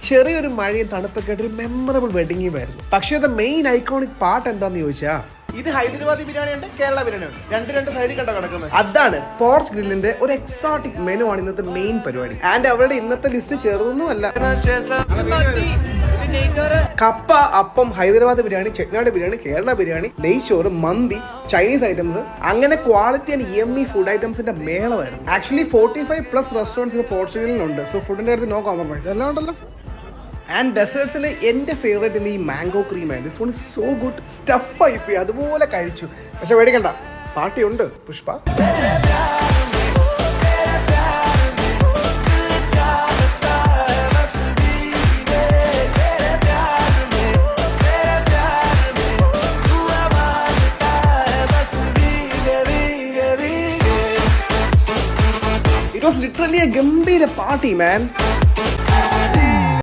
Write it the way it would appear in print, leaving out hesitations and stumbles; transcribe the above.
ചെറിയൊരു മഴയും തണുപ്പൊക്കെ ആയിട്ട് ഒരു മെമ്മറബിൾ വെഡിങ് ആയിരുന്നു. പക്ഷേ അത് മെയിൻ ഐക്കോണിക് പാർട്ട് എന്താന്ന് ചോദിച്ചാൽ ഇത് ഹൈദരാബാദി ബിരിയാണി ഉണ്ട്, കേരള ബിരിയാണി ഉണ്ട്. രണ്ട് സൈഡിൽ കണ്ടോ കിടക്കുന്നത്. അതാണ് പോർച്ച് ഗ്രില്ലിന്റെ ഒരു എക്സോട്ടിക് മെനു ആണ് ഇന്നത്തെ മെയിൻ പരിപാടി. ആൻഡ് അവരുടെ ഇന്നത്തെ ലിസ്റ്റ് ചെറുതൊന്നും അല്ല. കപ്പ, അപ്പം, ഹൈദരാബാദ് ബിരിയാണി, ചെട്ടിനാട് ബിരിയാണി, കേരള ബിരിയാണി, നെയ്ച്ചോറ്, മന്തി, ചൈനീസ് ഐറ്റംസ്, അങ്ങനെ ക്വാളിറ്റി ആൻഡ് യമ്മി ഫുഡ് ഐറ്റംസിന്റെ മേളമായിരുന്നു. ആക്ച്വലി 45+ റെസ്റ്റോറൻറ്റ്സ് പോർച്ചുഗലിലുണ്ട്. സോ ഫുഡിന്റെ അടുത്ത് നോ കോംപ്രമൈസ് എല്ലാം ഉണ്ടല്ലോ. ആൻഡ് ഡെസേർട്സിൽ എൻ്റെ ഫേവറേറ്റ് ഇന്ന് ഈ മാംഗോ ക്രീം ആയിരുന്നു. This one is so good. സ്റ്റഫായി പോയി, അതുപോലെ കഴിച്ചു. പക്ഷെ പേടിക്കണ്ട, പാർട്ടി ഉണ്ട് Pushpa. It was literally a ഗംഭീര പാർട്ടി, man.